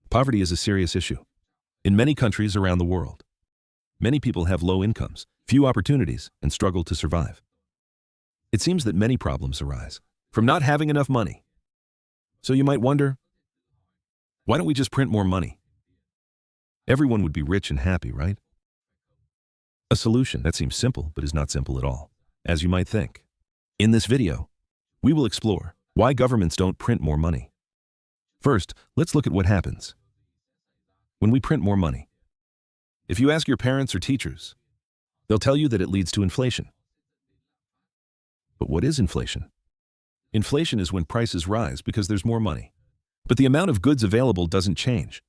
Poverty is a serious issue. In many countries around the world, many people have low incomes, few opportunities, and struggle to survive. It seems that many problems arise from not having enough money. So you might wonder, why don't we just print more money? Everyone would be rich and happy, right? A solution that seems simple but is not simple at all, as you might think. In this video, we will explore why governments don't print more money. First, let's look at what happens when we print more money. If you ask your parents or teachers, they'll tell you that it leads to inflation. But what is inflation? Inflation is when prices rise because there's more money. But the amount of goods available doesn't change.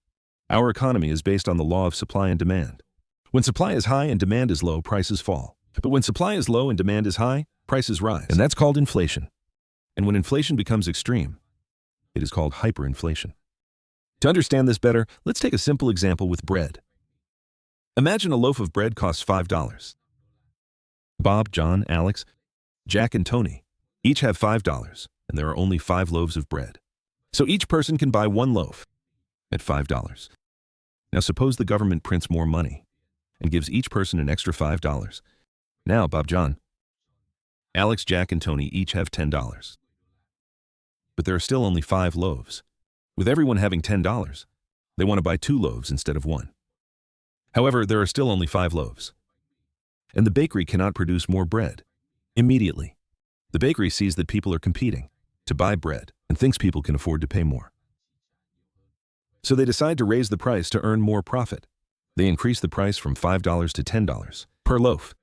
Our economy is based on the law of supply and demand. When supply is high and demand is low, prices fall. But when supply is low and demand is high, prices rise. And that's called inflation. And when inflation becomes extreme, it is called hyperinflation. To understand this better, let's take a simple example with bread. Imagine a loaf of bread costs $5. Bob, John, Alex, Jack, and Tony each have $5, and there are only 5 loaves of bread. So each person can buy 1 loaf at $5. Now suppose the government prints more money and gives each person an extra $5. Now Bob, John, Alex, Jack, and Tony each have $10. But there are still only 5 loaves. With everyone having $10, they want to buy 2 loaves instead of 1. However, there are still only 5 loaves. And the bakery cannot produce more bread. Immediately, the bakery sees that people are competing to buy bread and thinks people can afford to pay more. So they decide to raise the price to earn more profit. They increase the price from $5 to $10 per loaf.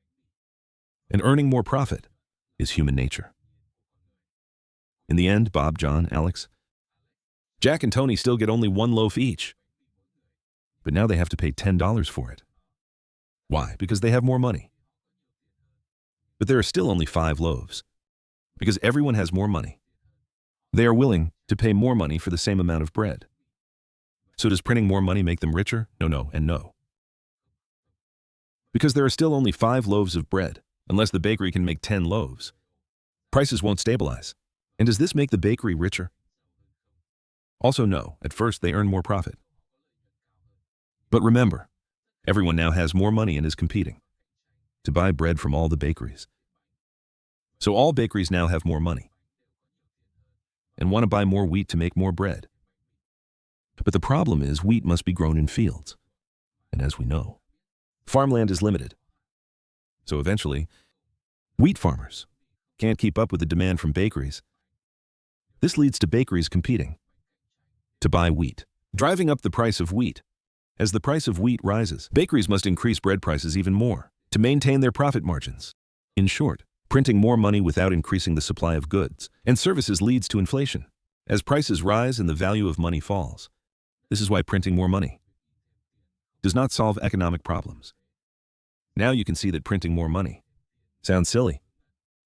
And earning more profit is human nature. In the end, Bob, John, Alex, Jack, and Tony still get only 1 loaf each. But now they have to pay $10 for it. Why? Because they have more money. But there are still only 5 loaves. Because everyone has more money. They are willing to pay more money for the same amount of bread. So does printing more money make them richer? No, and no. Because there are still only 5 loaves of bread, unless the bakery can make 10 loaves. Prices won't stabilize. And does this make the bakery richer? Also no, at first they earn more profit. But remember, everyone now has more money and is competing to buy bread from all the bakeries. So all bakeries now have more money and want to buy more wheat to make more bread. But the problem is wheat must be grown in fields. And as we know, farmland is limited. So eventually, wheat farmers can't keep up with the demand from bakeries. This leads to bakeries competing to buy wheat, driving up the price of wheat. As the price of wheat rises, bakeries must increase bread prices even more to maintain their profit margins. In short, printing more money without increasing the supply of goods and services leads to inflation. As prices rise and the value of money falls, this is why printing more money does not solve economic problems. Now you can see that printing more money sounds silly.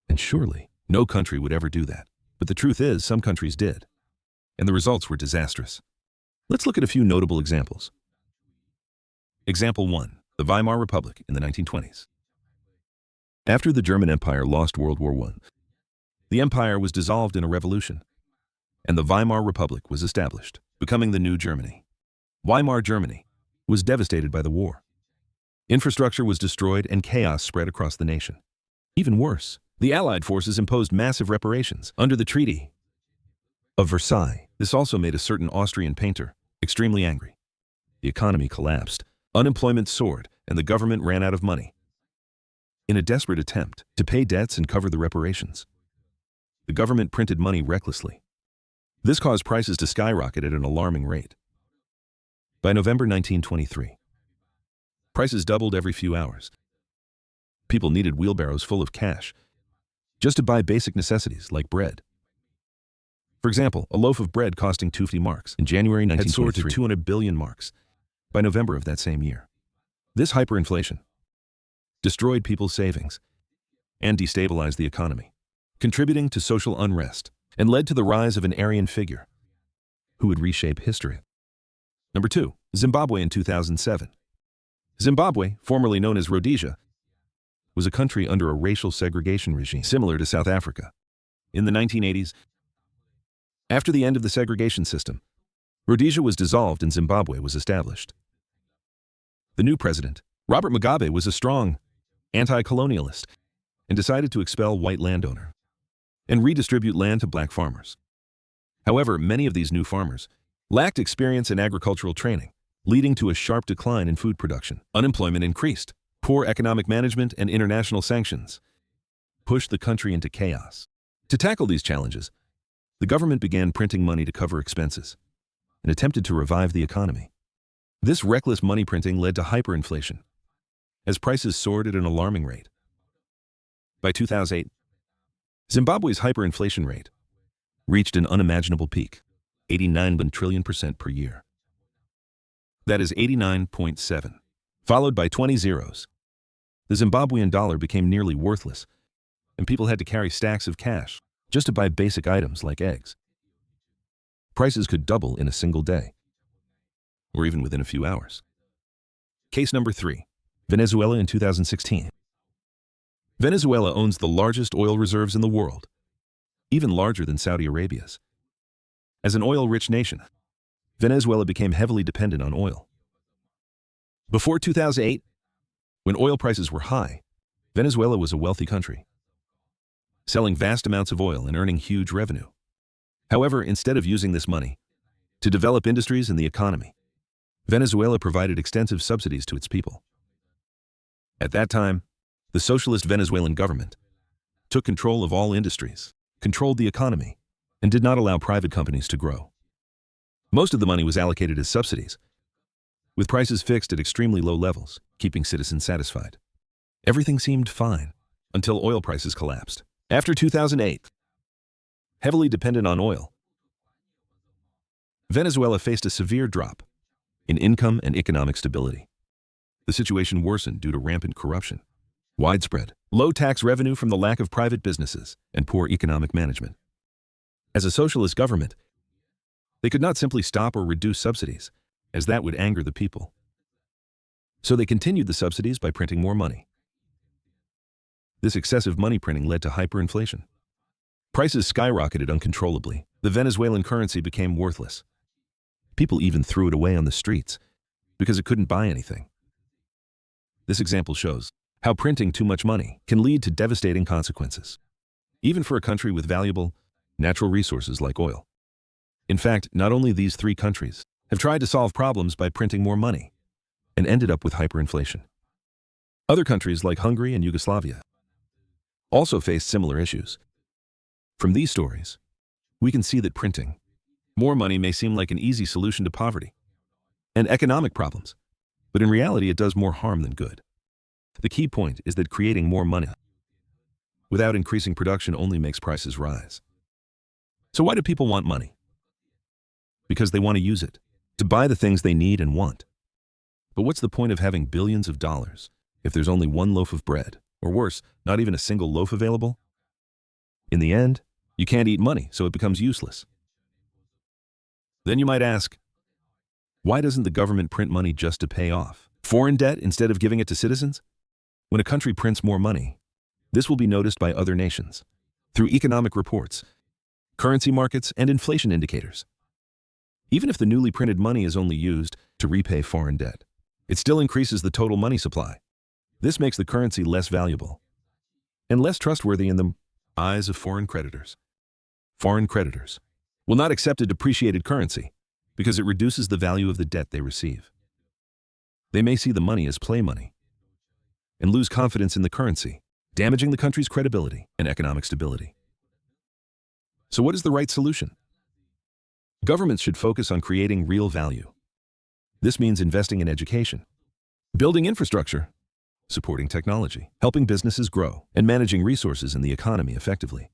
And surely, no country would ever do that. But the truth is, some countries did. And the results were disastrous. Let's look at a few notable examples. Example 1. The Weimar Republic in the 1920s. After the German Empire lost World War I, the empire was dissolved in a revolution, and the Weimar Republic was established, becoming the new Germany. Weimar Germany was devastated by the war. Infrastructure was destroyed and chaos spread across the nation. Even worse, the Allied forces imposed massive reparations under the Treaty of Versailles. This also made a certain Austrian painter extremely angry. The economy collapsed, unemployment soared, and the government ran out of money. In a desperate attempt to pay debts and cover the reparations, the government printed money recklessly. This caused prices to skyrocket at an alarming rate. By November 1923, prices doubled every few hours. People needed wheelbarrows full of cash just to buy basic necessities like bread. For example, a loaf of bread costing 250 marks in January 1923 had soared to 200 billion marks by November of that same year. This hyperinflation destroyed people's savings and destabilized the economy, contributing to social unrest and led to the rise of an Aryan figure who would reshape history. Number 2, Zimbabwe in 2007. Zimbabwe, formerly known as Rhodesia, was a country under a racial segregation regime similar to South Africa. In the 1980s, after the end of the segregation system, Rhodesia was dissolved and Zimbabwe was established. The new president, Robert Mugabe, was a strong anti-colonialist and decided to expel white landowners and redistribute land to black farmers. However, many of these new farmers lacked experience in agricultural training, leading to a sharp decline in food production. Unemployment increased. Poor economic management and international sanctions pushed the country into chaos. To tackle these challenges, the government began printing money to cover expenses and attempted to revive the economy. This reckless money printing led to hyperinflation, as prices soared at an alarming rate. By 2008, Zimbabwe's hyperinflation rate reached an unimaginable peak, 89 trillion% per year. That is 89.7, followed by 20 zeros. The Zimbabwean dollar became nearly worthless, and people had to carry stacks of cash just to buy basic items like eggs. Prices could double in a single day, or even within a few hours. Case number 3, Venezuela in 2016. Venezuela owns the largest oil reserves in the world, even larger than Saudi Arabia's. As an oil-rich nation, Venezuela became heavily dependent on oil. Before 2008, when oil prices were high, Venezuela was a wealthy country, selling vast amounts of oil and earning huge revenue. However, instead of using this money to develop industries and the economy, Venezuela provided extensive subsidies to its people. At that time, the socialist Venezuelan government took control of all industries, controlled the economy, and did not allow private companies to grow. Most of the money was allocated as subsidies, with prices fixed at extremely low levels, keeping citizens satisfied. Everything seemed fine until oil prices collapsed. After 2008, heavily dependent on oil, Venezuela faced a severe drop in income and economic stability. The situation worsened due to rampant corruption, widespread low tax revenue from the lack of private businesses, and poor economic management. As a socialist government, they could not simply stop or reduce subsidies, as that would anger the people. So they continued the subsidies by printing more money. This excessive money printing led to hyperinflation. Prices skyrocketed uncontrollably. The Venezuelan currency became worthless. People even threw it away on the streets because it couldn't buy anything. This example shows how printing too much money can lead to devastating consequences, even for a country with valuable natural resources like oil. In fact, not only these 3 countries have tried to solve problems by printing more money and ended up with hyperinflation. Other countries like Hungary and Yugoslavia also faced similar issues. From these stories, we can see that printing more money may seem like an easy solution to poverty and economic problems, but in reality it does more harm than good. The key point is that creating more money without increasing production only makes prices rise. So why do people want money? Because they want to use it to buy the things they need and want. But what's the point of having billions of dollars if there's only one loaf of bread, or worse, not even a single loaf available? In the end, you can't eat money, so it becomes useless. Then you might ask, why doesn't the government print money just to pay off foreign debt instead of giving it to citizens? When a country prints more money, this will be noticed by other nations through economic reports, currency markets, and inflation indicators. Even if the newly printed money is only used to repay foreign debt, it still increases the total money supply. This makes the currency less valuable and less trustworthy in the eyes of foreign creditors. Foreign creditors will not accept a depreciated currency because it reduces the value of the debt they receive. They may see the money as play money and lose confidence in the currency, damaging the country's credibility and economic stability. So what is the right solution? Governments should focus on creating real value. This means investing in education, building infrastructure, supporting technology, helping businesses grow, and managing resources in the economy effectively.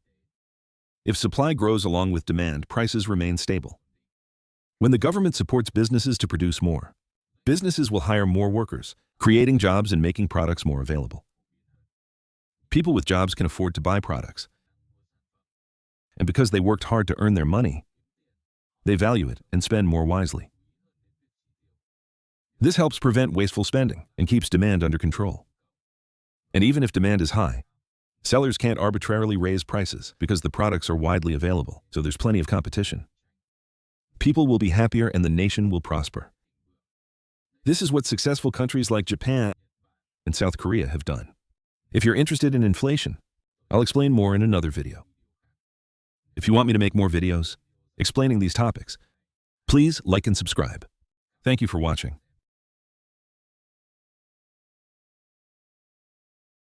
If supply grows along with demand, prices remain stable. When the government supports businesses to produce more, businesses will hire more workers, creating jobs and making products more available. People with jobs can afford to buy products. And because they worked hard to earn their money, they value it and spend more wisely. This helps prevent wasteful spending and keeps demand under control. And even if demand is high, sellers can't arbitrarily raise prices because the products are widely available, so there's plenty of competition. People will be happier and the nation will prosper. This is what successful countries like Japan and South Korea have done. If you're interested in inflation, I'll explain more in another video. If you want me to make more videos explaining these topics, please like and subscribe. Thank you for watching.